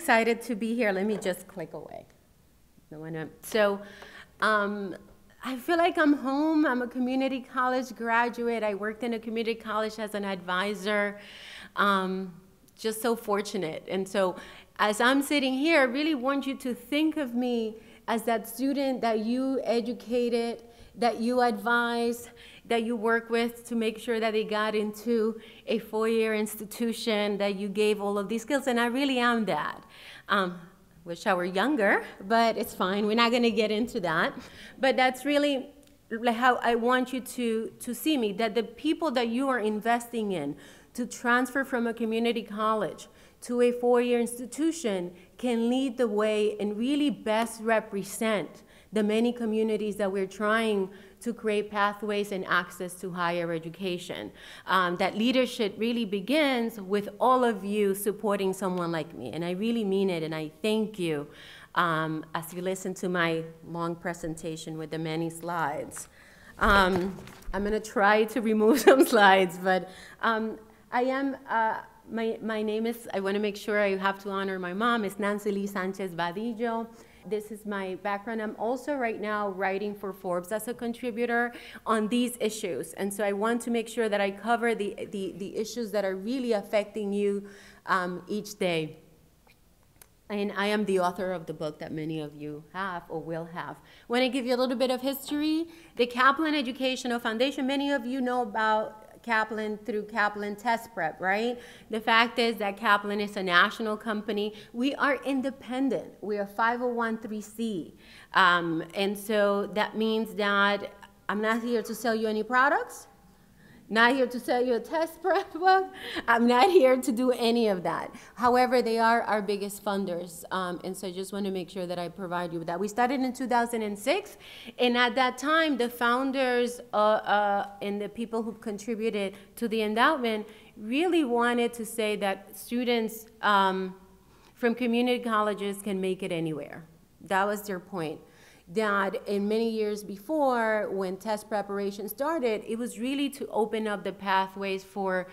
excited to be here. Let me just click away. I feel like I'm home. I'm a community college graduate. I worked in a community college as an advisor. Just so fortunate. And so as I'm sitting here, I really want you to think of me as that student that you educated, that you advised, that you work with to make sure that they got into a four-year institution, that you gave all of these skills, and I really am that. Wish I were younger, but it's fine. We're not gonna get into that. But that's really how I want you to see me, that the people that you are investing in to transfer from a community college to a four-year institution can lead the way and really best represent the many communities that we're trying to create pathways and access to higher education. That leadership really begins with all of you supporting someone like me, and I really mean it, and I thank you as you listen to my long presentation with the many slides. I'm gonna try to remove some slides, but I am, my name is, I wanna make sure I have to honor my mom, is Nancy Lee Sanchez Vadillo. This is my background. I'm also right now writing for Forbes as a contributor on these issues. And so I want to make sure that I cover the issues that are really affecting you each day. And I am the author of the book that many of you have or will have. I want to give you a little bit of history. The Kaplan Educational Foundation, many of you know about Kaplan through Kaplan Test Prep, right? The fact is that Kaplan is a national company. We are independent. We are 501(c)(3). And so that means that I'm not here to sell you any products, not here to sell you a test prep book. I'm not here to do any of that. However, they are our biggest funders. And so I just want to make sure that I provide you with that. We started in 2006. And at that time, the founders and the people who contributed to the endowment really wanted to say that students from community colleges can make it anywhere. That was their point. That in many years before, when test preparation started, it was really to open up the pathways for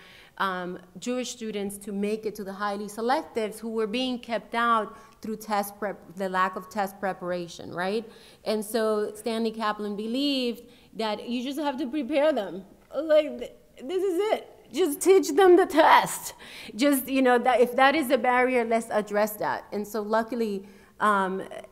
Jewish students to make it to the highly selectives who were being kept out through test prep, the lack of test preparation, right? And so Stanley Kaplan believed that you just have to prepare them. Like, this is it. Just teach them the test. Just, you know, that if that is a barrier, let's address that. And so luckily,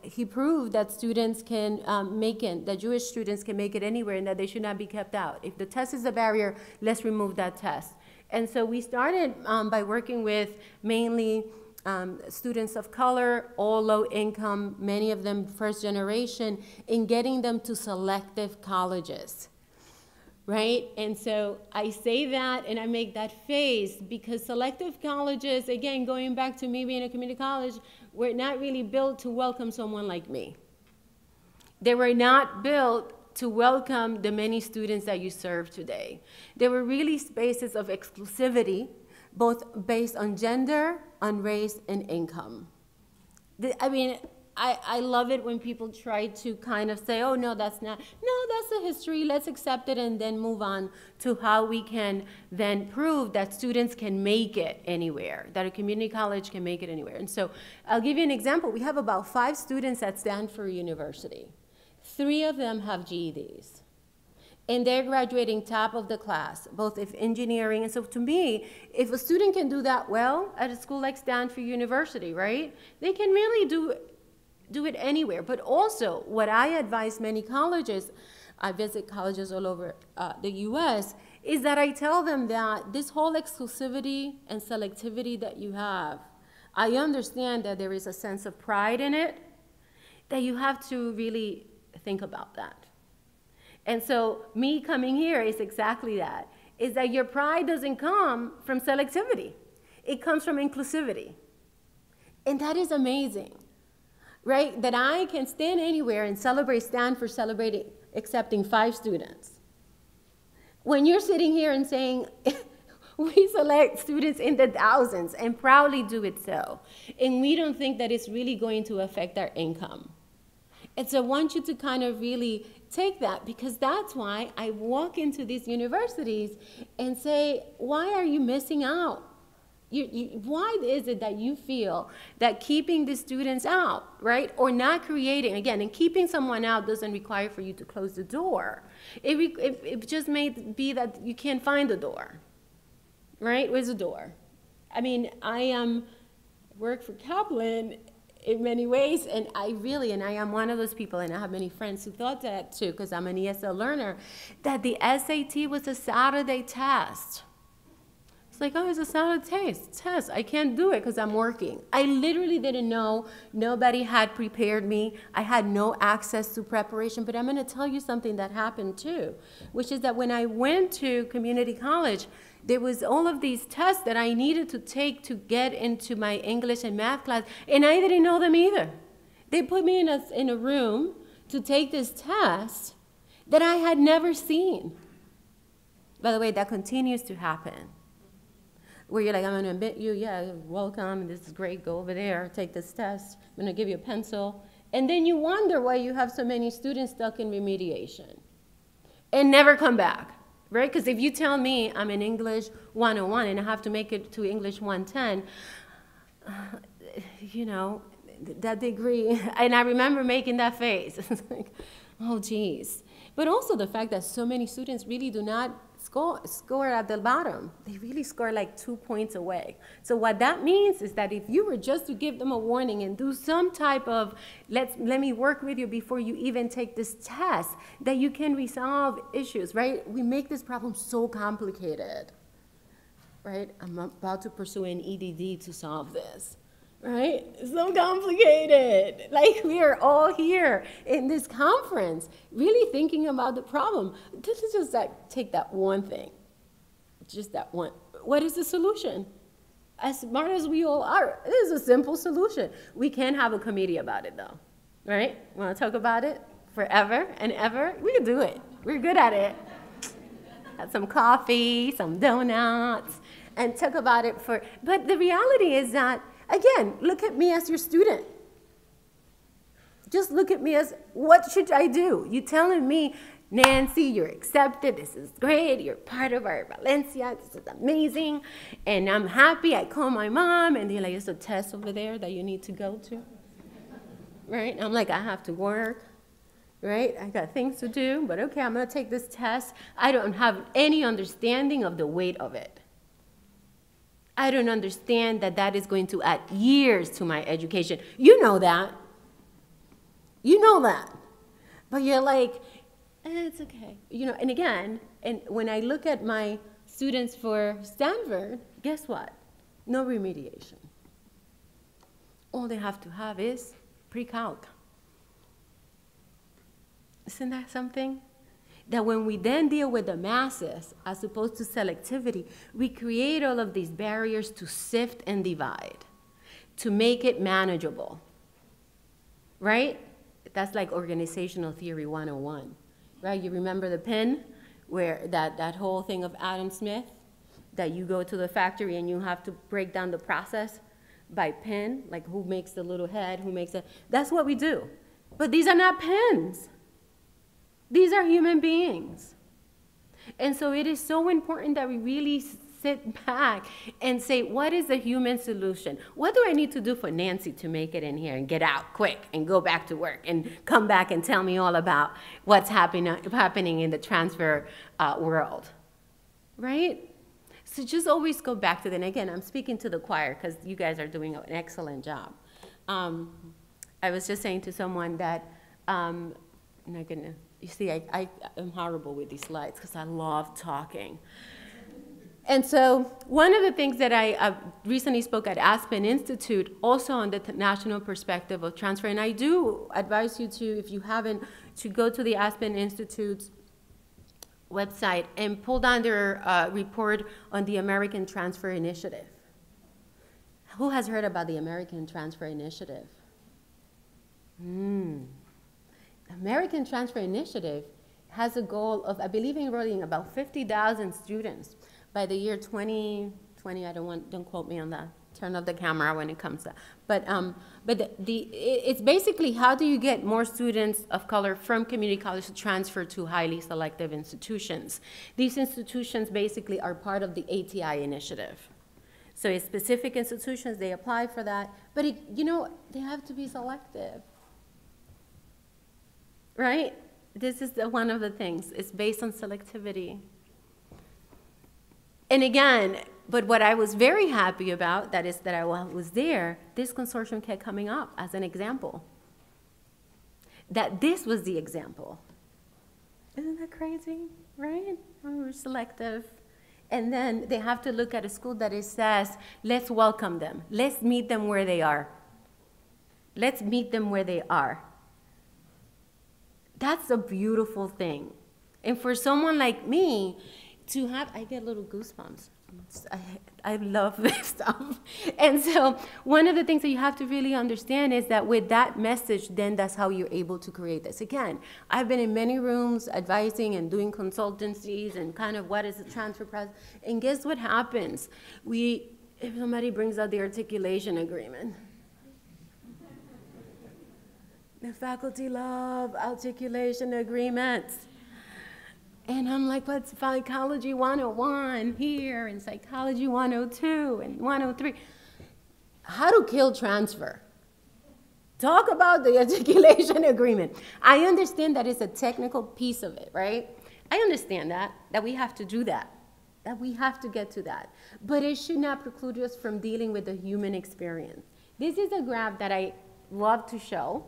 he proved that students can make it, that Jewish students can make it anywhere and that they should not be kept out. If the test is a barrier, let's remove that test. And so we started by working with mainly students of color, all low income, many of them first generation, in getting them to selective colleges. Right? And so I say that and I make that face because selective colleges, again, going back to me being a community college, were not really built to welcome someone like me. They were not built to welcome the many students that you serve today. They were really spaces of exclusivity, both based on gender, on race, and income. I mean, I love it when people try to kind of say, oh, no, that's not. No, that's the history. Let's accept it and then move on to how we can then prove that students can make it anywhere, that a community college can make it anywhere. And so I'll give you an example. We have about 5 students at Stanford University. 3 of them have GEDs. And they're graduating top of the class, both if engineering. And so to me, if a student can do that well at a school like Stanford University, right, they can really do it anywhere. But also, what I advise many colleges, I visit colleges all over the US, is that I tell them that this whole exclusivity and selectivity that you have, I understand that there is a sense of pride in it, that you have to really think about that. And so me coming here is exactly that, is that your pride doesn't come from selectivity. It comes from inclusivity. And that is amazing. Right, that I can stand anywhere and celebrate Stanford accepting 5 students. When you're sitting here and saying, we select students in the thousands and proudly do it so, and we don't think that it's really going to affect our income. And so I want you to kind of really take that, because that's why I walk into these universities and say, why are you missing out? Why is it that you feel that keeping the students out, right, or not creating, again, and keeping someone out doesn't require for you to close the door. It just may be that you can't find the door, right? Where's the door? I mean, I work for Kaplan in many ways, and I am one of those people, and I have many friends who thought that too, because I'm an ESL learner, that the SAT was a Saturday test. It's like, oh, it's a Saturday test. I can't do it because I'm working. I literally didn't know. Nobody had prepared me. I had no access to preparation. But I'm going to tell you something that happened too, which is that when I went to community college, there was all of these tests that I needed to take to get into my English and math class, and I didn't know them either. They put me in a room to take this test that I had never seen. By the way, that continues to happen. Where you're like, I'm going to admit you, yeah, welcome, this is great, go over there, take this test, I'm going to give you a pencil. And then you wonder why you have so many students stuck in remediation and never come back, right? Because if you tell me I'm in English 101 and I have to make it to English 110, you know, that degree, and I remember making that face. It's like, oh, geez. But also the fact that so many students really do not score at the bottom. They really score like 2 points away. So what that means is that if you were just to give them a warning and do some type of, let me work with you before you even take this test, that you can resolve issues, right? We make this problem so complicated, right? I'm about to pursue an EDD to solve this. Right? It's so complicated. Like, we are all here in this conference really thinking about the problem. This is just like, take that one thing. Just that one. What is the solution? As smart as we all are, it is a simple solution. We can have a committee about it, though. Right? Want to talk about it forever and ever? We can do it. We're good at it. Have some coffee, some donuts, and talk about it for, but the reality is that, again, look at me as your student. Just look at me as, what should I do? You telling me, Nancy, you're accepted, this is great, you're part of our Valencia, this is amazing, and I'm happy. I call my mom, and they're like, there's a test over there that you need to go to, right? I'm like, I have to work, right? I got things to do, but okay, I'm gonna take this test. I don't have any understanding of the weight of it. I don't understand that that is going to add years to my education. You know that. You know that. But you're like, it's okay. You know, and again, and when I look at my students for Stanford, guess what? No remediation. All they have to have is pre-calc. Isn't that something? That when we then deal with the masses, as opposed to selectivity, we create all of these barriers to sift and divide, to make it manageable, right? That's like organizational theory 101, right? You remember the PIN, where that whole thing of Adam Smith, that you go to the factory and you have to break down the process by PIN, like who makes the little head, who makes it. That's what we do. But these are not pins. These are human beings. And so it is so important that we really sit back and say, what is the human solution? What do I need to do for Nancy to make it in here and get out quick and go back to work and come back and tell me all about what's happening in the transfer world, right? So just always go back to that. And again, I'm speaking to the choir because you guys are doing an excellent job. I was just saying to someone that, I'm not gonna, you see, I am horrible with these slides because I love talking. And so one of the things that I recently spoke at Aspen Institute, also on the national perspective of transfer, and I do advise you to, if you haven't, to go to the Aspen Institute's website and pull down their report on the American Transfer Initiative. Who has heard about the American Transfer Initiative? American Transfer Initiative has a goal of, I believe, enrolling about 50,000 students by the year 2020. Don't quote me on that. Turn off the camera when it comes to that. But it's basically, how do you get more students of color from community college to transfer to highly selective institutions? These institutions basically are part of the ATI initiative. So it's specific institutions, they apply for that, but you know, they have to be selective, right? This is one of the things, it's based on selectivity. And again, but what I was very happy about, that is that I was there, this consortium kept coming up as an example. That this was the example. Isn't that crazy, right? We're selective. And then they have to look at a school that it says, let's welcome them. Let's meet them where they are. Let's meet them where they are. That's a beautiful thing. And for someone like me to have, I get little goosebumps. I love this stuff. And so one of the things that you have to really understand is that with that message, then that's how you're able to create this. Again, I've been in many rooms advising and doing consultancies and kind of what is a transfer process. And guess what happens? If somebody brings out the articulation agreement, the faculty love articulation agreements. And I'm like, what's Psychology 101 here and Psychology 102 and 103? How to kill transfer. Talk about the articulation agreement. I understand that it's a technical piece of it, right? I understand that we have to do that we have to get to that. But it should not preclude us from dealing with the human experience. This is a graph that I love to show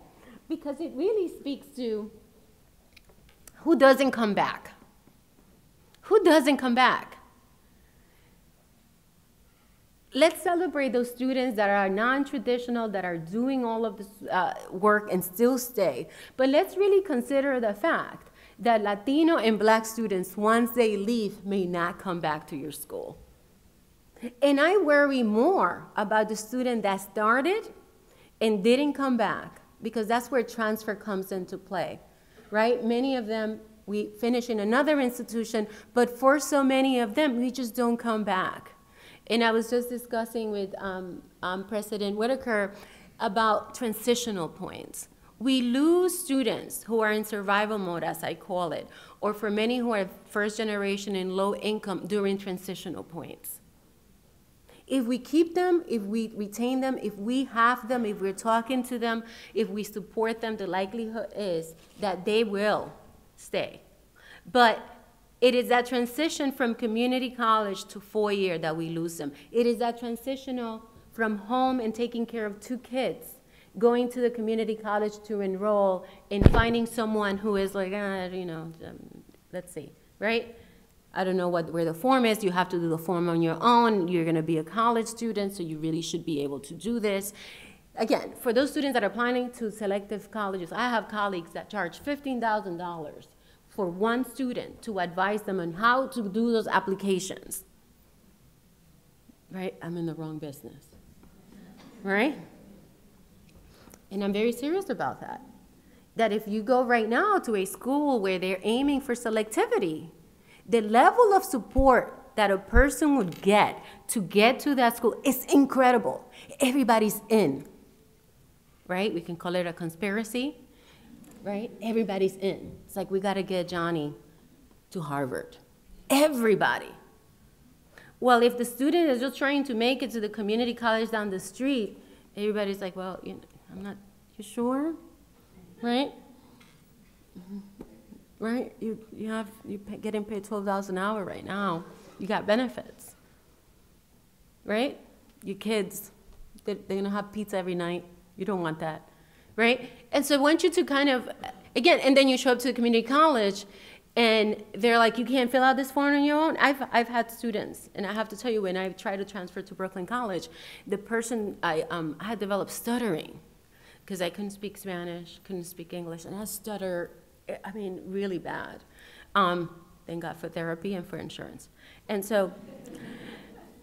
because it really speaks to who doesn't come back. Who doesn't come back? Let's celebrate those students that are non-traditional, that are doing all of this work and still stay. But let's really consider the fact that Latino and Black students, once they leave, may not come back to your school. And I worry more about the student that started and didn't come back, because that's where transfer comes into play, right? Many of them, we finish in another institution, but for so many of them, we just don't come back. And I was just discussing with President Whitaker about transitional points. We lose students who are in survival mode, as I call it, or for many who are first generation and low income during transitional points. If we keep them, if we retain them, if we have them, if we're talking to them, if we support them, the likelihood is that they will stay. But it is that transition from community college to 4-year that we lose them. It is that transitional from home and taking care of 2 kids, going to the community college to enroll and finding someone who is like, let's see, right? I don't know where the form is. You have to do the form on your own. You're going to be a college student, so you really should be able to do this. Again, for those students that are applying to selective colleges, I have colleagues that charge $15,000 for one student to advise them on how to do those applications. Right? I'm in the wrong business. Right? And I'm very serious about that. That if you go right now to a school where they're aiming for selectivity, the level of support that a person would get to that school is incredible. Everybody's in. Right? We can call it a conspiracy, right? Everybody's in. It's like, we got to get Johnny to Harvard. Everybody. Well, if the student is just trying to make it to the community college down the street, everybody's like, well, I'm not, you sure? Right? Mm-hmm. Right? You're getting paid $12 an hour right now. You got benefits. Right? Your kids, they're going to have pizza every night. You don't want that, right? And so I want you to kind of, again, and then you show up to the community college and they're like, you can't fill out this form on your own. I've had students, and I have to tell you, when I tried to transfer to Brooklyn College, the person, I had developed stuttering because I couldn't speak Spanish, couldn't speak English, and I stutter, I mean, really bad. Thank God for therapy and for insurance. And so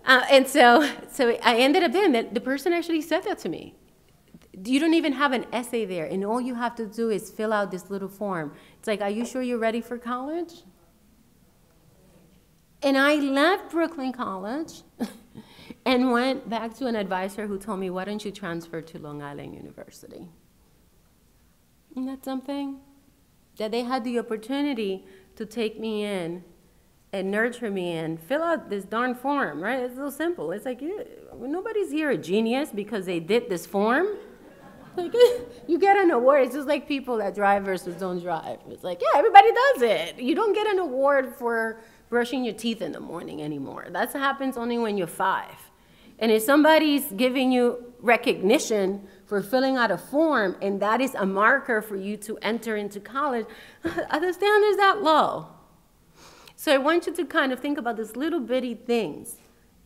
I ended up doing that. The person actually said that to me. You don't even have an essay there, and all you have to do is fill out this little form. It's like, are you sure you're ready for college? And I left Brooklyn College and went back to an advisor who told me, why don't you transfer to Long Island University? Isn't that something? That they had the opportunity to take me in and nurture me and fill out this darn form, right? It's so simple. It's like, nobody's here a genius because they did this form. Like, you get an award. It's just like people that drive versus don't drive. It's like, yeah, everybody does it. You don't get an award for brushing your teeth in the morning anymore. That happens only when you're 5. And if somebody's giving you recognition for filling out a form, and that is a marker for you to enter into college, the standard's that low. So I want you to kind of think about these little bitty things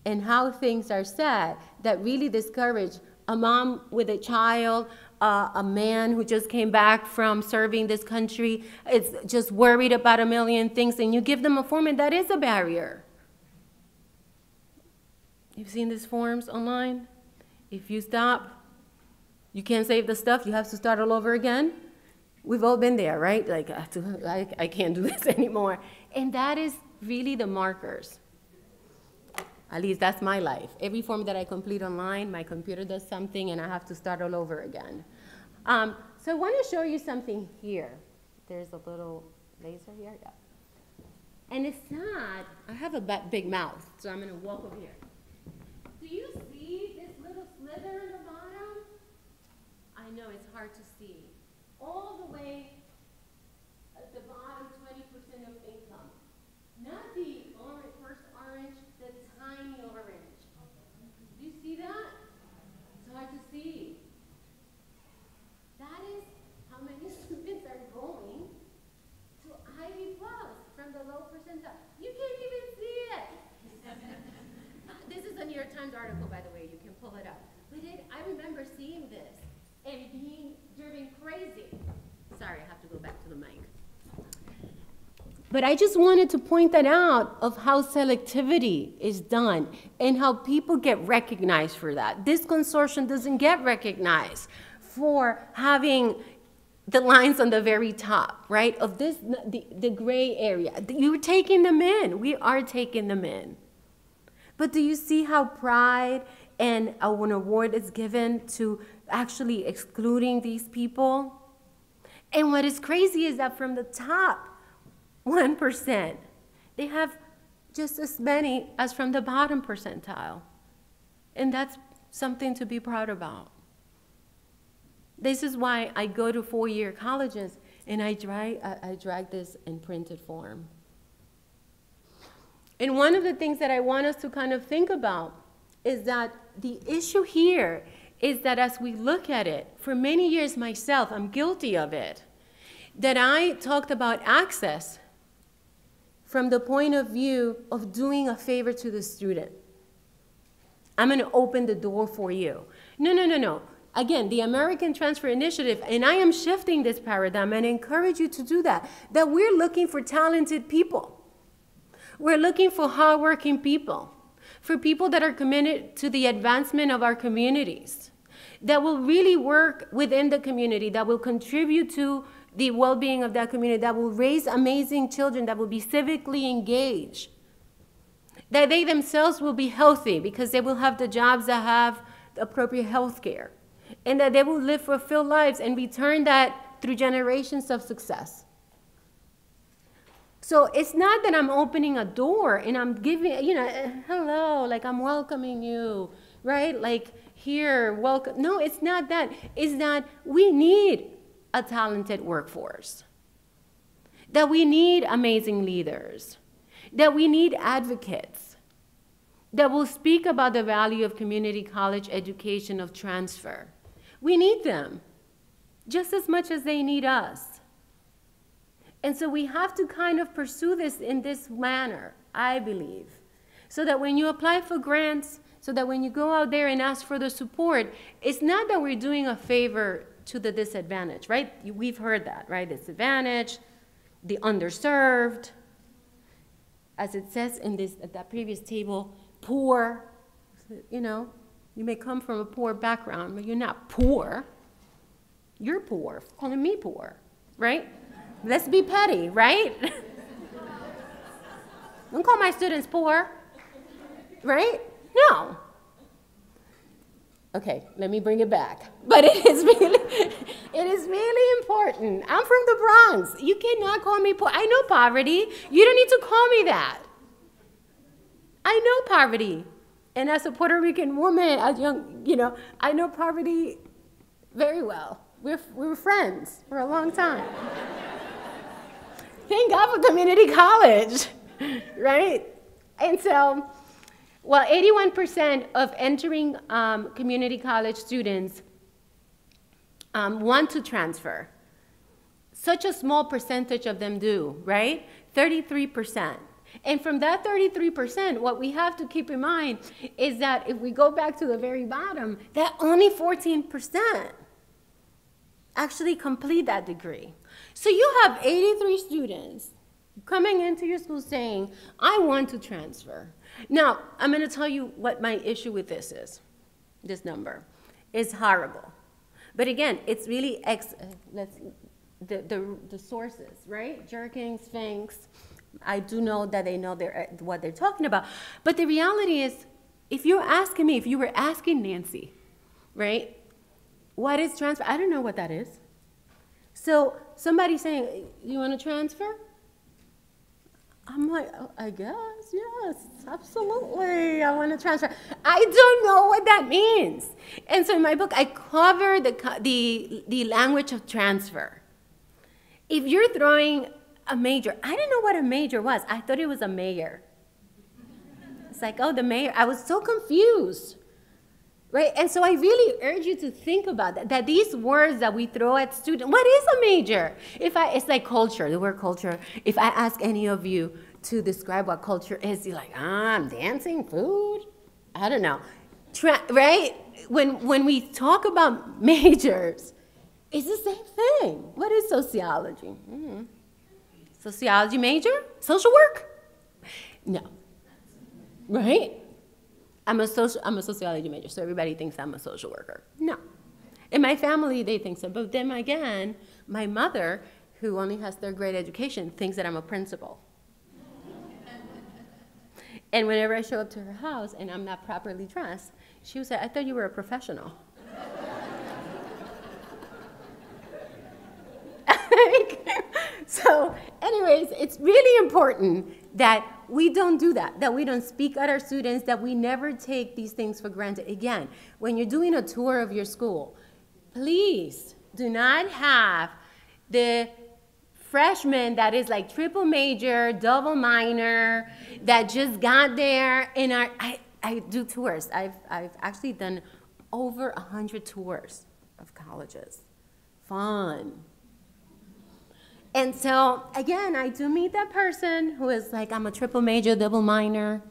and how things are said that really discourage a mom with a child, a man who just came back from serving this country, is just worried about a million things, and you give them a form, and that is a barrier. You've seen these forms online? If you stop, you can't save the stuff, you have to start all over again. We've all been there, right? Like, I can't do this anymore. And that is really the markers. At least that's my life. Every form that I complete online, my computer does something, and I have to start all over again. So I want to show you something here. There's a little laser here. Yeah. And it's not, I have a big mouth, so I'm going to walk over here. Do you see this little slither in the bottom? I know it's hard to see. All the way at the bottom, 20% of income. Not the first orange, the tiny orange. Do you see that? It's hard to see. That is how many students are going to Ivy Plus from the low percentile. You can't even see it. This is a New York Times article, by the way. You can pull it up. But I remember seeing this and being driven crazy. Sorry, I have to go back to the mic. But I just wanted to point that out of how selectivity is done and how people get recognized for that. This consortium doesn't get recognized for having the lines on the very top, right, of this, the gray area. You're taking them in. We are taking them in. But do you see how pride and an award is given to actually excluding these people? And what is crazy is that from the top 1%, they have just as many as from the bottom percentile. And that's something to be proud about. This is why I go to 4-year colleges and I drag this in printed form. And one of the things that I want us to kind of think about is that the issue here is that as we look at it, for many years myself, I'm guilty of it, that I talked about access from the point of view of doing a favor to the student. I'm going to open the door for you. No. Again, the American Transfer Initiative, and I am shifting this paradigm and encourage you to do that we're looking for talented people. We're looking for hardworking people, for people that are committed to the advancement of our communities, that will really work within the community, that will contribute to the well-being of that community, that will raise amazing children, that will be civically engaged, that they themselves will be healthy because they will have the jobs that have the appropriate health care, and that they will live fulfilled lives and return that through generations of success. So it's not that I'm opening a door and I'm giving, hello, like I'm welcoming you, right? Like here, welcome. No, it's not that. It's that we need a talented workforce, that we need amazing leaders, that we need advocates that will speak about the value of community college education, of transfer. We need them just as much as they need us. And so we have to kind of pursue this in this manner, I believe, so that when you apply for grants, so that when you go out there and ask for the support, it's not that we're doing a favor to the disadvantaged, right? We've heard that, right? Disadvantaged, the underserved, as it says in that previous table, poor. You may come from a poor background, but you're not poor. You're poor, calling me poor, right? Let's be petty, right? Don't call my students poor, right? No. Okay, let me bring it back. But it is really important. I'm from the Bronx. You cannot call me poor. I know poverty. You don't need to call me that. I know poverty. And as a Puerto Rican woman, as young, I know poverty very well. We were friends for a long time. Thank God for community college, right? And so, well, 81% of entering community college students want to transfer. Such a small percentage of them do, right? 33%. And from that 33%, what we have to keep in mind is that if we go back to the very bottom, that only 14% actually complete that degree. So you have 83 students coming into your school saying, I want to transfer. Now, I'm going to tell you what my issue with this is. This number is horrible. But again, it's really the sources, right? Jerking, Sphinx. I do know that they know what they're talking about. But the reality is, if you're asking me, if you were asking Nancy, right, what is transfer? I don't know what that is. So somebody saying, you want to transfer? I'm like, oh, I guess, yes, absolutely, I want to transfer. I don't know what that means. And so in my book, I cover the language of transfer. If you're throwing a major, I didn't know what a major was. I thought it was a mayor. It's like, oh, the mayor. I was so confused, right? And so I really urge you to think about that these words that we throw at students, what is a major? It's like culture, the word culture. If I ask any of you to describe what culture is, you're like, I'm dancing, food, I don't know, right? When we talk about majors, it's the same thing. What is sociology? Sociology major? Social work? No. Right? I'm a sociology major, so everybody thinks I'm a social worker. No. In my family, they think so. But then again, my mother, who only has third grade education, thinks that I'm a principal. And whenever I show up to her house and I'm not properly dressed, she would say, I thought you were a professional. So anyways, it's really important that we don't do that we don't speak at our students, that we never take these things for granted. Again, when you're doing a tour of your school, please do not have the freshman that is like triple major, double minor, that just got there. I do tours. I've actually done over 100 tours of colleges. Fun. And so, again, I do meet that person who is like, I'm a triple major, double minor.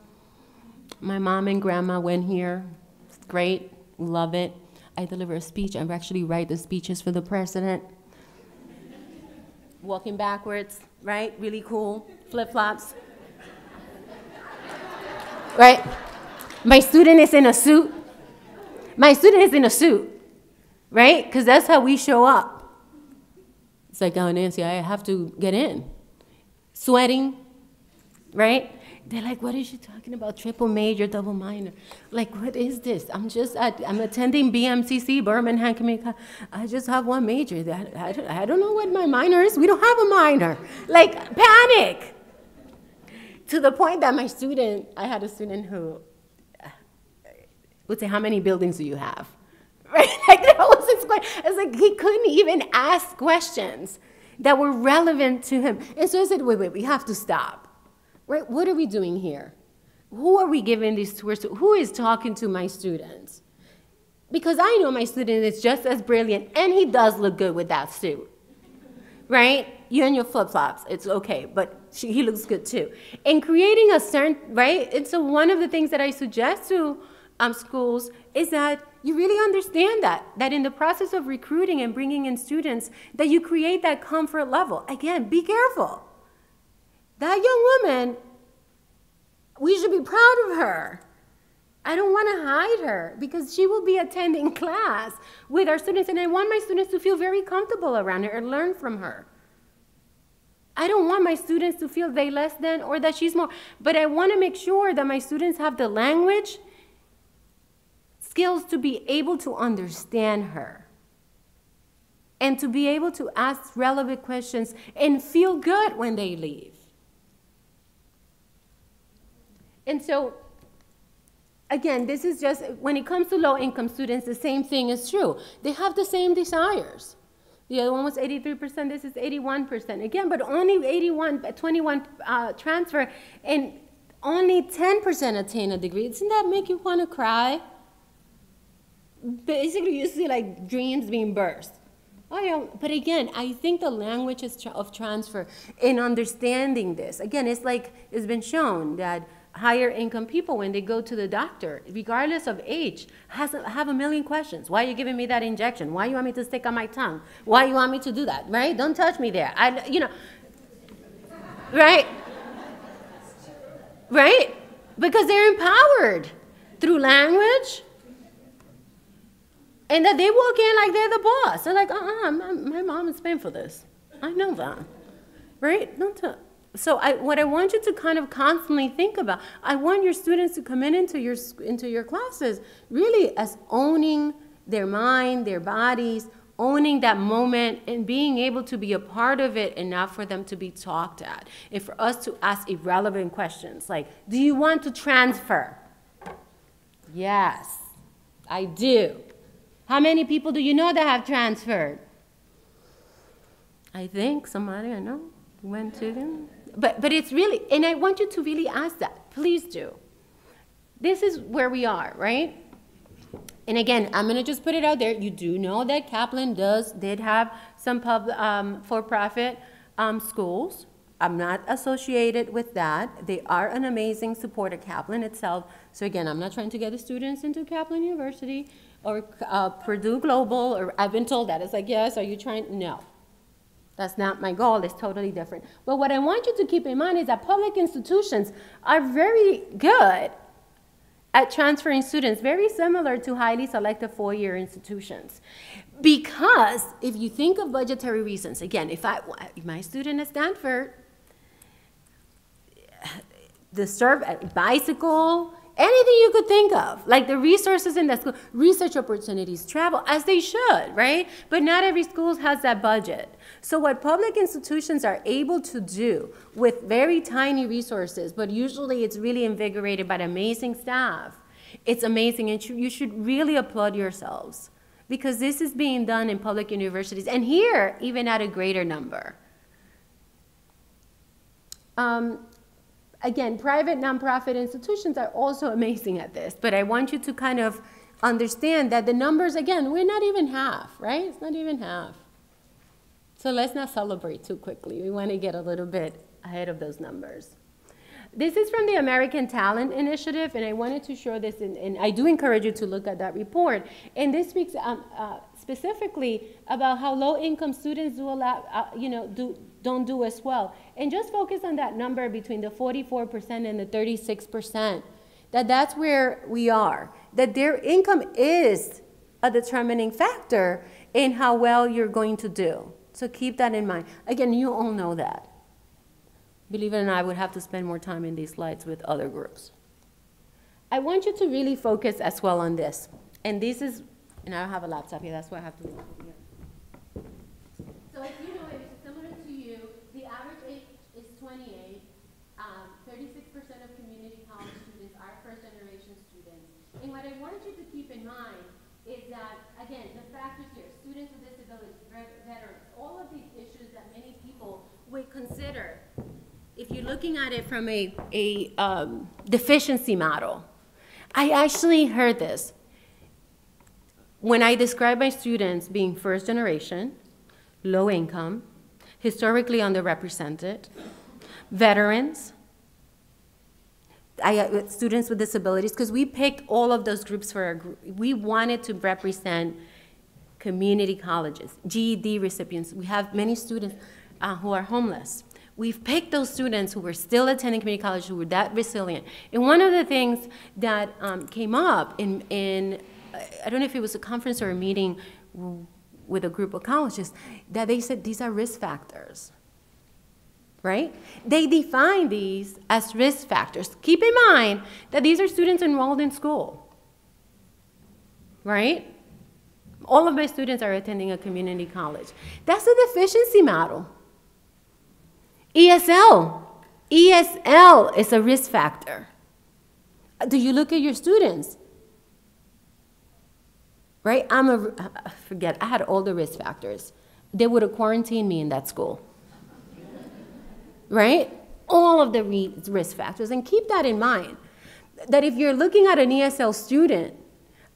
My mom and grandma went here. It's great. Love it. I deliver a speech. I actually write the speeches for the president. Walking backwards, right? Really cool. Flip-flops. Right? My student is in a suit. My student is in a suit, right? Because that's how we show up. It's like, oh, Nancy, I have to get in. Sweating, right? They're like, what is she talking about? Triple major, double minor. Like, what is this? I'm attending BMCC, Birmingham Community College. I just have one major. I don't know what my minor is. We don't have a minor. Like, panic. To the point that I had a student who would say, how many buildings do you have? Right? Like, that was his question. It's like he couldn't even ask questions that were relevant to him. And so I said, wait, we have to stop. Right? What are we doing here? Who are we giving these tours to? Who is talking to my students? Because I know my student is just as brilliant, and he does look good with that suit. Right? You and your flip-flops, it's okay, but he looks good too. And creating a certain, right? And so one of the things that I suggest to schools is that you really understand that in the process of recruiting and bringing in students, that you create that comfort level. Again, be careful. That young woman, we should be proud of her. I don't want to hide her because she will be attending class with our students, and I want my students to feel very comfortable around her and learn from her. I don't want my students to feel they less than or that she's more, but I want to make sure that my students have the language skills to be able to understand her and to be able to ask relevant questions and feel good when they leave. And so again, this is just, when it comes to low-income students, the same thing is true. They have the same desires. The other one was 83%, this is 81%. Again, but only 21 transfer, and only 10% attain a degree. Doesn't that make you want to cry? Basically, you see like dreams being burst. Oh, yeah. But again, I think the language of transfer in understanding this, again, it's like it's been shown that higher income people, when they go to the doctor, regardless of age, have a million questions. Why are you giving me that injection? Why you want me to stick on my tongue? Why you want me to do that, right? Don't touch me there. Right? Right? Because they're empowered through language, and that they walk in like they're the boss. They're like, my mom is paying for this. I know that, right? So what I want you to kind of constantly think about, I want your students to come into your classes really as owning their mind, their bodies, owning that moment and being able to be a part of it and not for them to be talked at. And for us to ask irrelevant questions like, do you want to transfer? Yes, I do. How many people do you know that have transferred? I think somebody I know went to them. But it's really, and I want you to really ask that. Please do. This is where we are, right? And again, I'm going to just put it out there. You do know that Kaplan did have some for-profit schools. I'm not associated with that. They are an amazing support of Kaplan itself. So again, I'm not trying to get the students into Kaplan University or Purdue Global, or I've been told that. It's like, yes, are you trying? No. That's not my goal. It's totally different. But what I want you to keep in mind is that public institutions are very good at transferring students, very similar to highly selective four-year institutions. Because if you think of budgetary reasons, again, if my student at Stanford, the bicycle, anything you could think of, like the resources in that school, research opportunities, travel, as they should, right? But not every school has that budget. So what public institutions are able to do with very tiny resources, but usually it's really invigorated by amazing staff, it's amazing, and you should really applaud yourselves, because this is being done in public universities, and here, even at a greater number. Again, private nonprofit institutions are also amazing at this, but I want you to kind of understand that the numbers, again, we're not even half, right? It's not even half. So let's not celebrate too quickly. We want to get a little bit ahead of those numbers. This is from the American Talent Initiative, and I wanted to show this, and I do encourage you to look at that report. And this speaks specifically about how low-income students do a lot, don't do as well. And just focus on that number between the 44% and the 36%, that's where we are, that their income is a determining factor in how well you're going to do. So keep that in mind. Again, you all know that. Believe it or not, I would have to spend more time in these slides with other groups. I want you to really focus as well on this. And this is, and I don't have a laptop here, that's why I have to move here. So if you know, it's similar to you, the average age is 28. 36% of community college students are first-generation students. And what I wanted you to keep in mind is that, again, the factors here, students with disabilities, veterans, all of these issues that many people would consider if you're looking at it from a deficiency model. I actually heard this when I describe my students being first generation, low income, historically underrepresented, veterans, students with disabilities, because we picked all of those groups for our group. We wanted to represent community colleges, GED recipients. We have many students who are homeless. We've picked those students who were still attending community college, who were that resilient. And one of the things that came up in, I don't know if it was a conference or a meeting with a group of colleges, that they said these are risk factors, right? They define these as risk factors. Keep in mind that these are students enrolled in school, right? All of my students are attending a community college. That's a deficiency model. ESL is a risk factor. Do you look at your students? Right? Forget, I had all the risk factors. They would have quarantined me in that school. Right? All of the risk factors. And keep that in mind, that if you're looking at an ESL student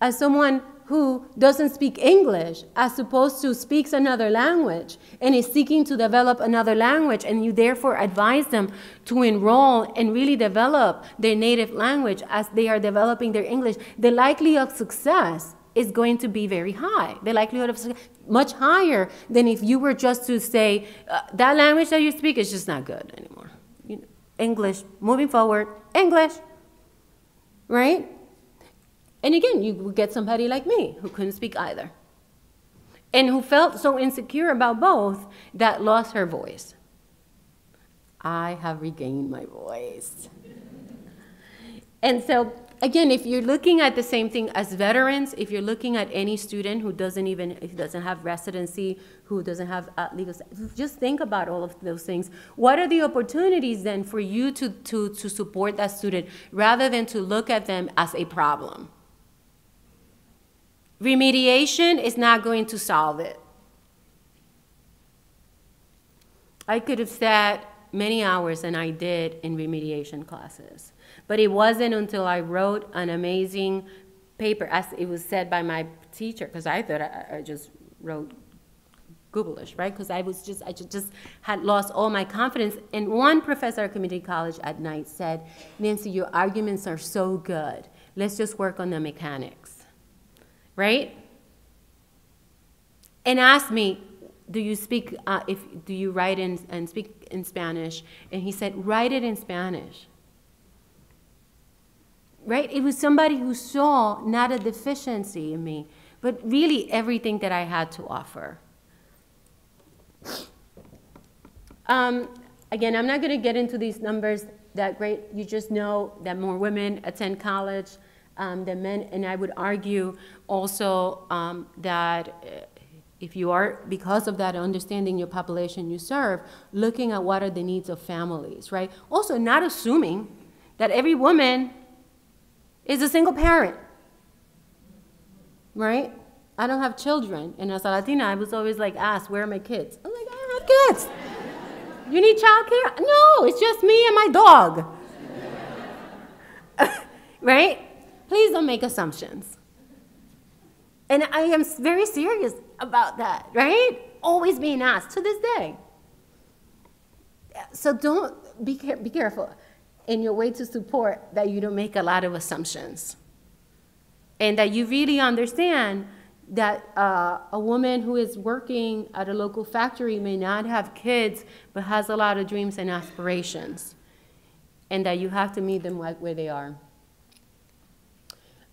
as someone who doesn't speak English as opposed to speaks another language and is seeking to develop another language, and you therefore advise them to enroll and really develop their native language as they are developing their English, the likelihood of success is going to be very high. The likelihood of success, much higher than if you were just to say, that language that you speak is just not good anymore. You know, English, moving forward, English, right? And again, you would get somebody like me who couldn't speak either and who felt so insecure about both that lost her voice. I have regained my voice. And so, again, if you're looking at the same thing as veterans, if you're looking at any student who doesn't have residency, who doesn't have legal status, just think about all of those things. What are the opportunities then for you to support that student rather than to look at them as a problem? Remediation is not going to solve it. I could have sat many hours, and I did, in remediation classes. But it wasn't until I wrote an amazing paper, as it was said by my teacher, because I thought I just wrote Googleish, right? Because I just had lost all my confidence. And one professor at community college at night said, Nancy, your arguments are so good. Let's just work on the mechanics. Right? And asked me, do you write and speak in Spanish? And he said, write it in Spanish. Right? It was somebody who saw not a deficiency in me, but really everything that I had to offer. Again, I'm not going to get into these numbers that great. You just know that more women attend college than men, and I would argue also that if you are, because of that, understanding your population you serve, looking at what are the needs of families, right? Also, not assuming that every woman is a single parent, right? I don't have children, and as a Latina, I was always like asked, where are my kids? I'm like, I don't have kids. You need childcare? No, it's just me and my dog. Right? Please don't make assumptions. And I am very serious about that, right? Always being asked to this day. So don't be careful in your way to support that you don't make a lot of assumptions. And that you really understand that a woman who is working at a local factory may not have kids, but has a lot of dreams and aspirations. And that you have to meet them where they are.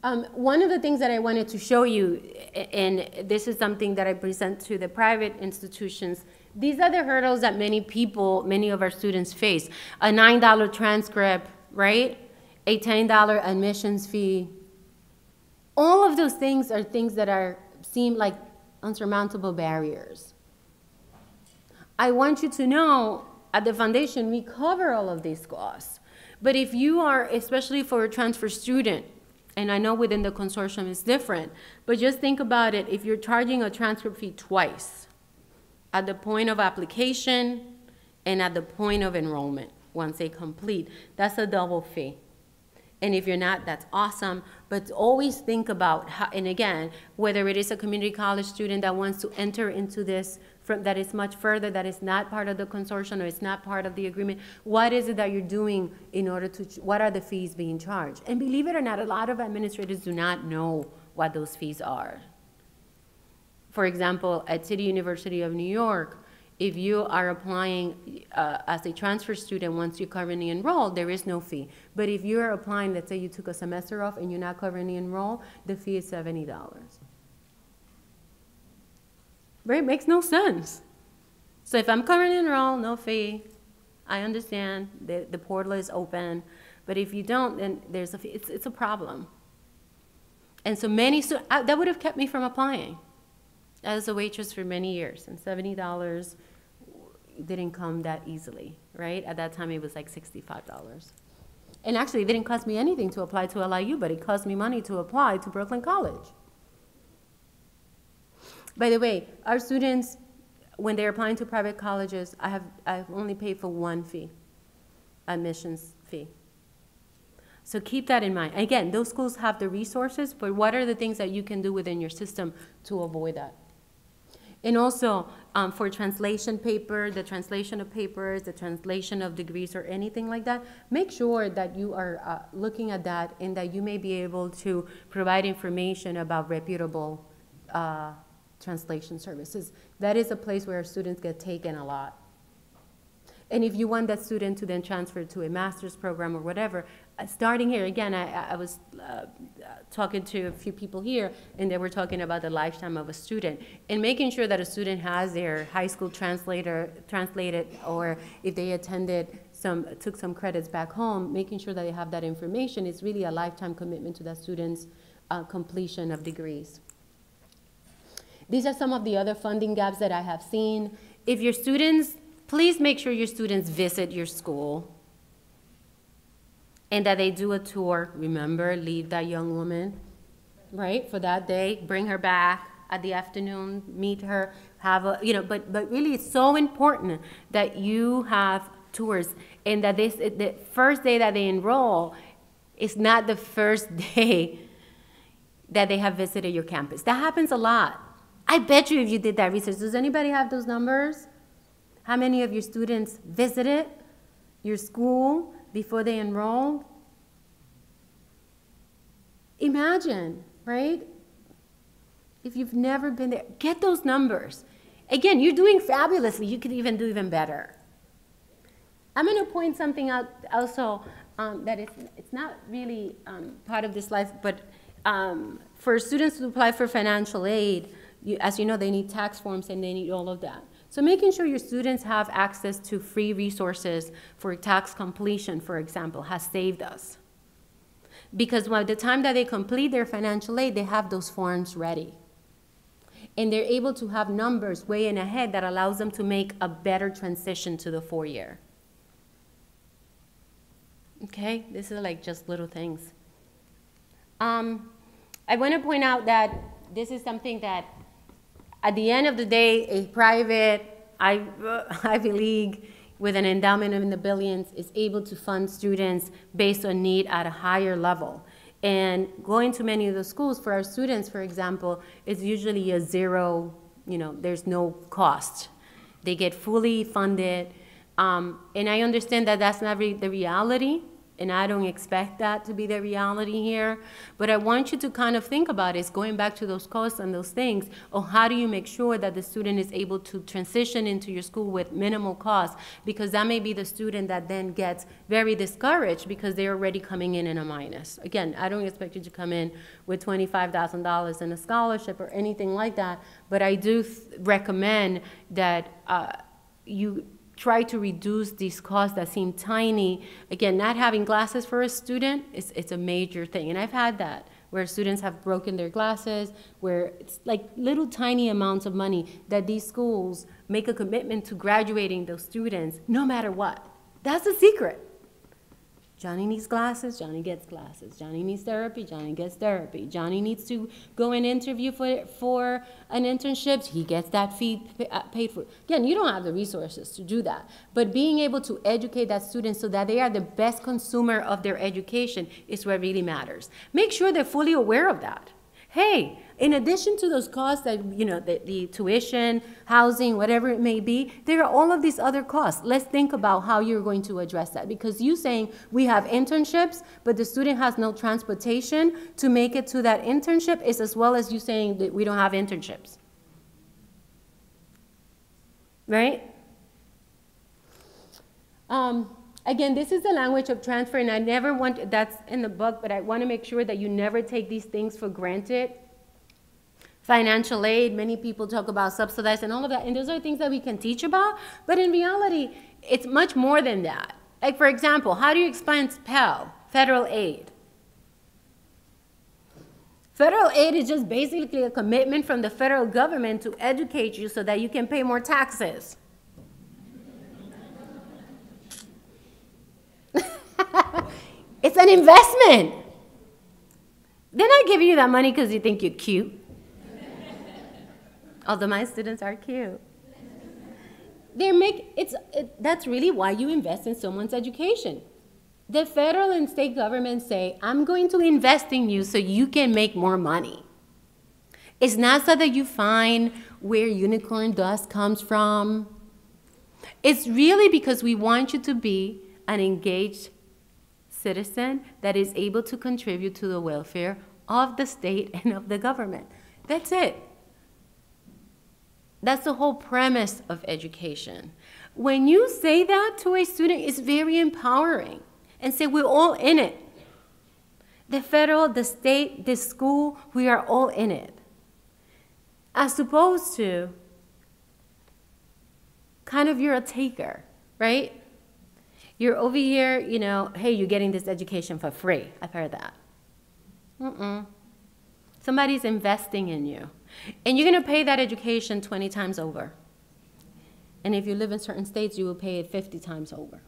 One of the things that I wanted to show you, and this is something that I present to the private institutions, these are the hurdles that many of our students face. A $9 transcript, right? A $10 admissions fee. All of those things are things that seem like unsurmountable barriers. I want you to know, at the foundation, we cover all of these costs. But if you are, especially for a transfer student, and I know within the consortium it's different, but just think about it. If you're charging a transcript fee twice, at the point of application and at the point of enrollment, once they complete, that's a double fee. And if you're not, that's awesome. But always think about how, and again, whether it is a community college student that wants to enter into this that is much further, that is not part of the consortium or it's not part of the agreement, what is it that you're doing in order to, what are the fees being charged? And believe it or not, a lot of administrators do not know what those fees are. For example, at City University of New York, if you are applying as a transfer student, once you're currently enrolled, there is no fee. But if you're applying, let's say you took a semester off and you're not currently enrolled, the fee is $70. Right? Makes no sense. So if I'm currently enrolled, no fee. I understand the portal is open. But if you don't, then there's a fee. It's a problem. And so many students, that would have kept me from applying as a waitress for many years. And $70 didn't come that easily, right? At that time, it was like $65. And actually, it didn't cost me anything to apply to LIU, but it cost me money to apply to Brooklyn College. By the way, our students, when they're applying to private colleges, I've only paid for one fee, admissions fee. So keep that in mind. Again, those schools have the resources, but what are the things that you can do within your system to avoid that? And also, for translation paper, the translation of papers, the translation of degrees or anything like that, make sure that you are looking at that and that you may be able to provide information about reputable translation services. That is a place where students get taken a lot. And if you want that student to then transfer to a master's program or whatever, starting here, again, I was talking to a few people here, and they were talking about the lifetime of a student, and making sure that a student has their high school translated, or if they took some credits back home, making sure that they have that information is really a lifetime commitment to that student's completion of degrees. These are some of the other funding gaps that I have seen. If your students, please make sure your students visit your school and that they do a tour. Remember, leave that young woman, right, for that day, bring her back at the afternoon, meet her, have a, but really it's so important that you have tours, and that the first day that they enroll is not the first day that they have visited your campus. That happens a lot. I bet you if you did that research, does anybody have those numbers? How many of your students visited your school before they enrolled? Imagine, right? If you've never been there, get those numbers. Again, you're doing fabulously. You could even do even better. I'm going to point something out also that it's not really part of this slide, but for students to apply for financial aid, as you know, they need tax forms and they need all of that. So making sure your students have access to free resources for tax completion, for example, has saved us. Because by the time that they complete their financial aid, they have those forms ready. And they're able to have numbers way in ahead that allows them to make a better transition to the 4-year. Okay, this is like just little things. I want to point out that this is something that at the end of the day, a private Ivy League with an endowment in the billions is able to fund students based on need at a higher level. And going to many of the schools for our students, for example, is usually a zero, there's no cost. They get fully funded. And I understand that that's not the reality, and I don't expect that to be the reality here. But I want you to kind of think about it, going back to those costs and those things, or how do you make sure that the student is able to transition into your school with minimal cost, because that may be the student that then gets very discouraged because they're already coming in a minus. Again, I don't expect you to come in with $25,000 in a scholarship or anything like that, but I do recommend that you try to reduce these costs that seem tiny. Again, not having glasses for a student, it's a major thing. And I've had that, where students have broken their glasses, where it's like little tiny amounts of money that these schools make a commitment to graduating those students no matter what. That's the secret. Johnny needs glasses, Johnny gets glasses. Johnny needs therapy, Johnny gets therapy. Johnny needs to go and interview for an internship, he gets that fee paid for. Again, you don't have the resources to do that. But being able to educate that student so that they are the best consumer of their education is what really matters. Make sure they're fully aware of that. Hey, in addition to those costs that, the tuition, housing, whatever it may be, there are all of these other costs. Let's think about how you're going to address that. Because you saying we have internships, but the student has no transportation to make it to that internship is as well as you saying that we don't have internships. Right? Again, this is the language of transfer, and I never want, that's in the book, but I want to make sure that you never take these things for granted. Financial aid, many people talk about subsidized and all of that, and those are things that we can teach about, but in reality, it's much more than that. Like, for example, how do you explain Pell, federal aid? Federal aid is just basically a commitment from the federal government to educate you so that you can pay more taxes. an investment. They're not giving you that money because you think you're cute. Although my students are cute. That's really why you invest in someone's education. The federal and state governments say, I'm going to invest in you so you can make more money. It's not so that you find where unicorn dust comes from. It's really because we want you to be an engaged citizen that is able to contribute to the welfare of the state and of the government. That's it. That's the whole premise of education. When you say that to a student, it's very empowering. And say, we're all in it. The federal, the state, the school, we are all in it. As opposed to, kind of you're a taker, right? You're over here, you know, hey, you're getting this education for free. I've heard that. Somebody's investing in you. And you're going to pay that education 20 times over. And if you live in certain states, you will pay it 50 times over,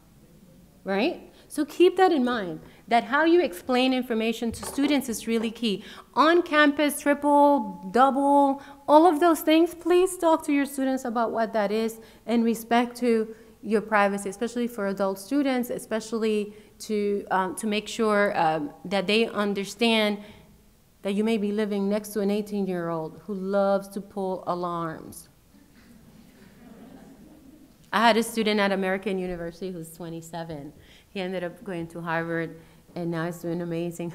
right? So keep that in mind, that how you explain information to students is really key. On campus, triple, double, all of those things, please talk to your students about what that is in respect to your privacy, especially for adult students, especially to make sure that they understand that you may be living next to an 18-year-old who loves to pull alarms. I had a student at American University who's 27. He ended up going to Harvard, and now he's doing amazing.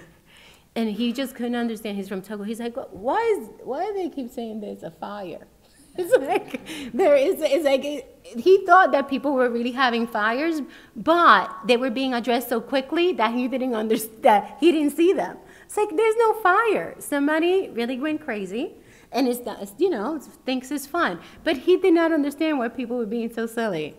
And he just couldn't understand. He's from Togo. He's like, why do they keep saying there's a fire? It's like he thought that people were really having fires, but they were being addressed so quickly that he didn't understand, that he didn't see them. It's like, there's no fire. Somebody really went crazy, and thinks it's fun. But he did not understand why people were being so silly.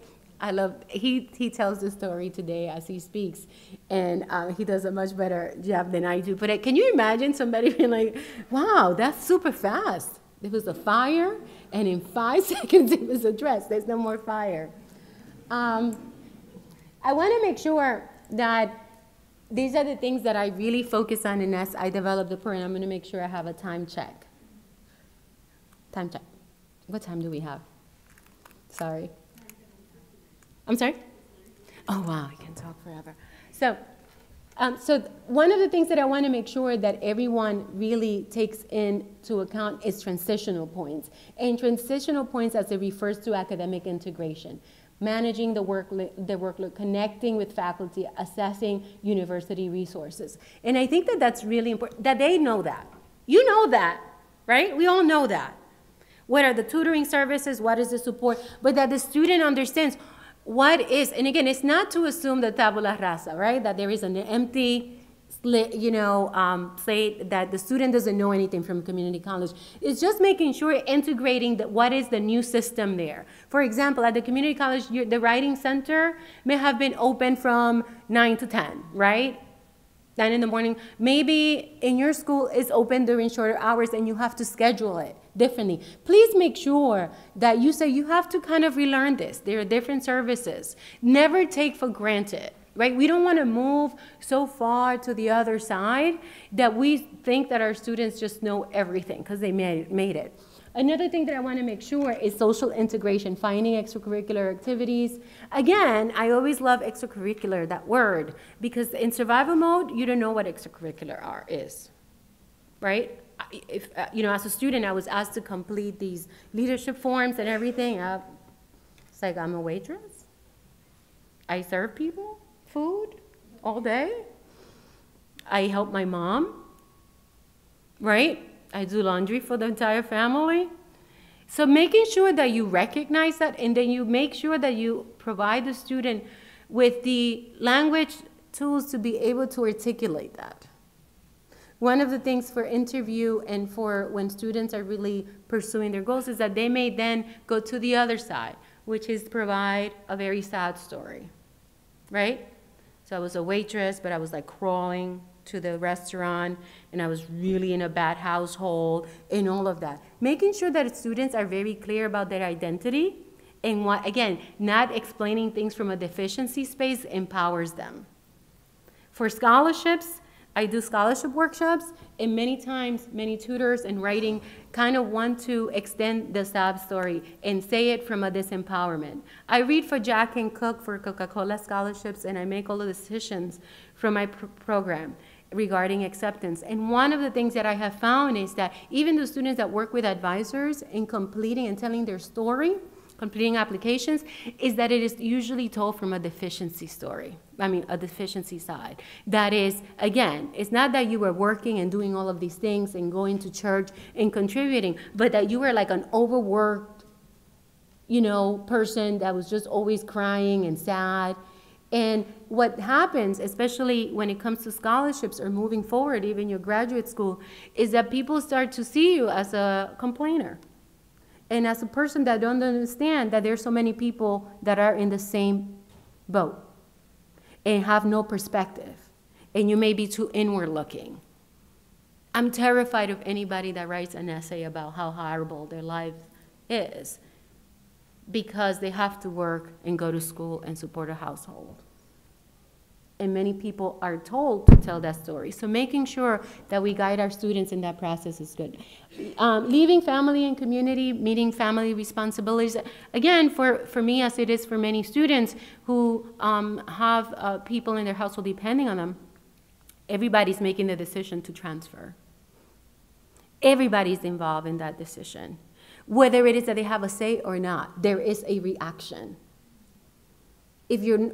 He tells the story today as he speaks, and he does a much better job than I do. But can you imagine somebody being like, wow, that's super fast. There was a fire, and in 5 seconds it was addressed. There's no more fire. I want to make sure that these are the things that I really focus on, and as I develop the program, I'm going to make sure I have a time check. Time check. What time do we have? Sorry. I'm sorry? Oh, wow, we can talk forever. So one of the things that I want to make sure that everyone really takes into account is transitional points. And transitional points as it refers to academic integration, managing the workload, connecting with faculty, assessing university resources. And I think that that's really important, that they know that. You know that, right? We all know that. What are the tutoring services? What is the support? But that the student understands what is, and again, it's not to assume the tabula rasa, right? That there is an empty slate, slate, that the student doesn't know anything from community college. It's just making sure integrating what is the new system there. For example, at the community college, the writing center may have been open from 9 to 10, right? 9 in the morning. Maybe in your school it's open during shorter hours and you have to schedule it differently. Please make sure that you say you have to kind of relearn this. There are different services. Never take for granted, right? We don't want to move so far to the other side that we think that our students just know everything because they made it. Another thing that I want to make sure is social integration, finding extracurricular activities. Again, I always love extracurricular, that word, because in survival mode, you don't know what extracurricular is, right? If, as a student, I was asked to complete these leadership forms and everything. It's like, I'm a waitress. I serve people food all day. I help my mom, right? I do laundry for the entire family. So making sure that you recognize that, and then you make sure that you provide the student with the language tools to be able to articulate that. One of the things for interview and for when students are really pursuing their goals is that they may then go to the other side, which is provide a very sad story, right? So I was a waitress, but I was like crawling to the restaurant, and I was really in a bad household, and all of that. Making sure that students are very clear about their identity, and again, not explaining things from a deficiency space empowers them. For scholarships, I do scholarship workshops, and many times, many tutors in writing kind of want to extend the sob story and say it from a disempowerment. I read for Jack and Cook for Coca-Cola scholarships, and I make all the decisions from my program regarding acceptance. And one of the things that I have found is that even the students that work with advisors in completing and telling their story, completing applications, is that it is usually told from a deficiency story. I mean, a deficiency side. That is, again, it's not that you were working and doing all of these things and going to church and contributing, but that you were like an overworked, you know, person that was just always crying and sad. And what happens, especially when it comes to scholarships or moving forward, even your graduate school, is that people start to see you as a complainer. And as a person that don't understand that there's so many people that are in the same boat and have no perspective, and you may be too inward looking. I'm terrified of anybody that writes an essay about how horrible their life is because they have to work and go to school and support a household. And many people are told to tell that story. So making sure that we guide our students in that process is good. Leaving family and community, meeting family responsibilities. Again, for me, as it is for many students who have people in their household depending on them, everybody's making the decision to transfer. Everybody's involved in that decision. Whether it is that they have a say or not, there is a reaction. If you're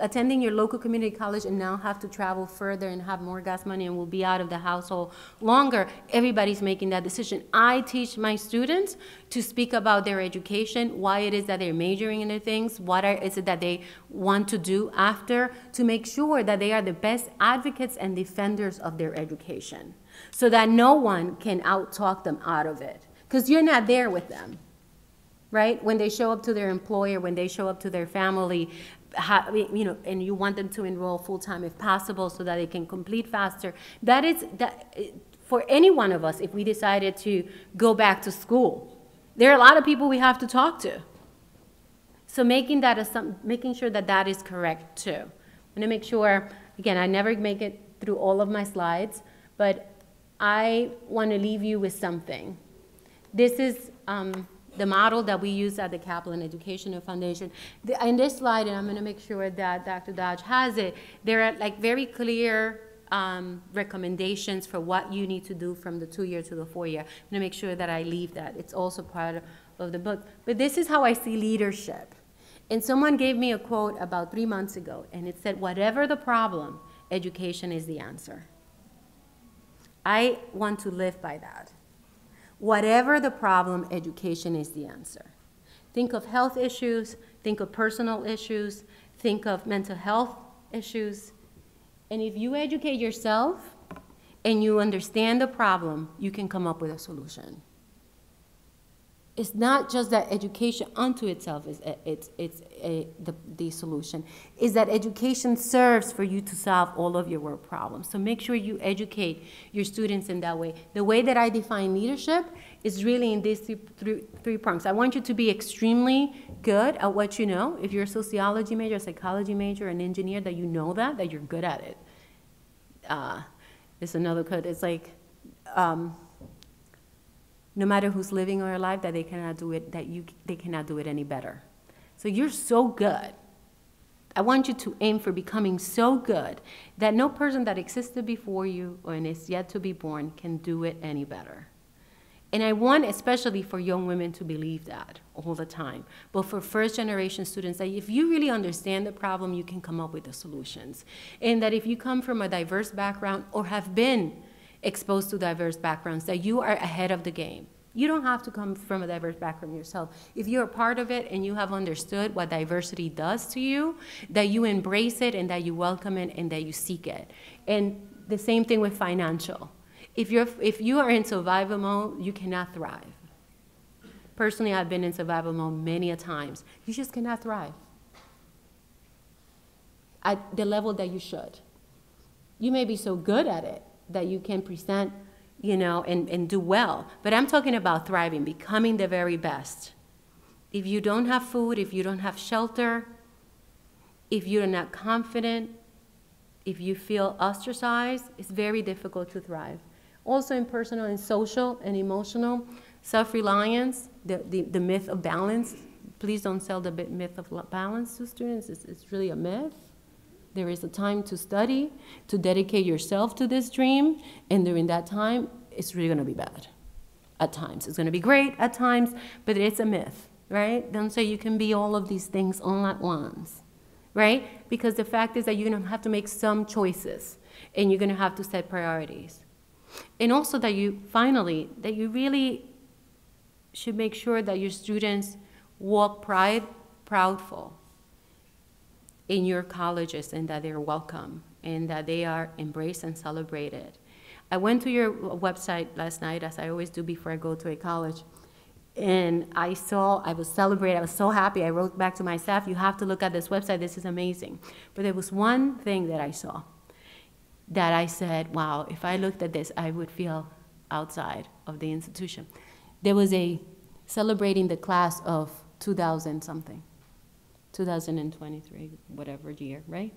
attending your local community college and now have to travel further and have more gas money and will be out of the household longer, everybody's making that decision. I teach my students to speak about their education, why it is that they're majoring in the things, what is it that they want to do after, to make sure that they are the best advocates and defenders of their education, so that no one can out-talk them out of it, because you're not there with them. Right? When they show up to their employer, when they show up to their family, you know, and you want them to enroll full-time if possible so that they can complete faster. That is, for any one of us, if we decided to go back to school, there are a lot of people we have to talk to. So making sure that that is correct too. I'm gonna make sure, again, I never make it through all of my slides, but I want to leave you with something. This is the model that we use at the Kaplan Educational Foundation. In this slide, and I'm going to make sure that Dr. Dodge has it, there are like very clear recommendations for what you need to do from the 2-year to the 4-year. I'm going to make sure that I leave that. It's also part of the book. But this is how I see leadership. And someone gave me a quote about 3 months ago, and it said, whatever the problem, education is the answer. I want to live by that. Whatever the problem, education is the answer. Think of health issues, think of personal issues, think of mental health issues. And if you educate yourself and you understand the problem, you can come up with a solution. It's not just that education unto itself is the solution. It's that education serves for you to solve all of your work problems. So make sure you educate your students in that way. The way that I define leadership is really in these three prongs. I want you to be extremely good at what you know. If you're a sociology major, a psychology major, an engineer, that you know that you're good at it. It's another code. It's like, no matter who's living or alive, that they cannot do it, they cannot do it any better. So you're so good. I want you to aim for becoming so good that no person that existed before you or is yet to be born can do it any better. And I want, especially for young women, to believe that all the time. But for first-generation students, that if you really understand the problem, you can come up with the solutions. And that if you come from a diverse background or have been exposed to diverse backgrounds, that you are ahead of the game. You don't have to come from a diverse background yourself. If you're a part of it and you have understood what diversity does to you, that you embrace it and that you welcome it and that you seek it. And the same thing with financial. If you are in survival mode, you cannot thrive. Personally, I've been in survival mode many a times. You just cannot thrive at the level that you should. You may be so good at it that you can present, you know, and do well. But I'm talking about thriving, becoming the very best. If you don't have food, if you don't have shelter, if you're not confident, if you feel ostracized, it's very difficult to thrive. Also in personal and social and emotional, self-reliance, the myth of balance. Please don't sell the myth of balance to students. It's really a myth. There is a time to study, to dedicate yourself to this dream, and during that time, it's really gonna be bad at times. It's gonna be great at times, but it's a myth, right? Don't say you can be all of these things all at once, right? Because the fact is that you're gonna have to make some choices, and you're gonna have to set priorities. And also that you, finally, that you really should make sure that your students walk proudful in your colleges, and that they're welcome, and that they are embraced and celebrated. I went to your website last night, as I always do before I go to a college, and I was celebrated, I was so happy. I wrote back to my staff, you have to look at this website, this is amazing. But there was one thing that I saw that I said, wow, if I looked at this, I would feel outside of the institution. There was a celebrating the class of 2000 something, 2023, whatever year, right?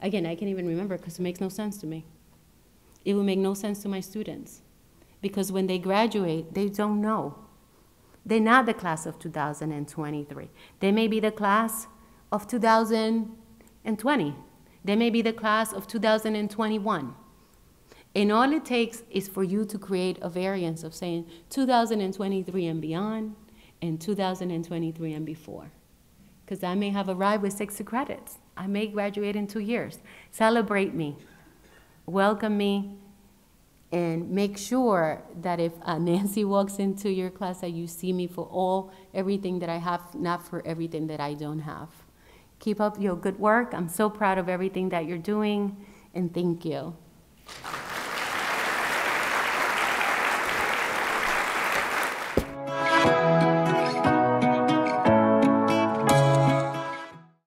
Again, I can't even remember because it makes no sense to me. It will make no sense to my students because when they graduate, they don't know. They're not the class of 2023. They may be the class of 2020. They may be the class of 2021. And all it takes is for you to create a variance of saying 2023 and beyond and 2023 and before. Because I may have arrived with 60 credits. I may graduate in 2 years. Celebrate me, welcome me, and make sure that if Nancy walks into your class that you see me for everything that I have, not for everything that I don't have. Keep up your good work. I'm so proud of everything that you're doing, and thank you.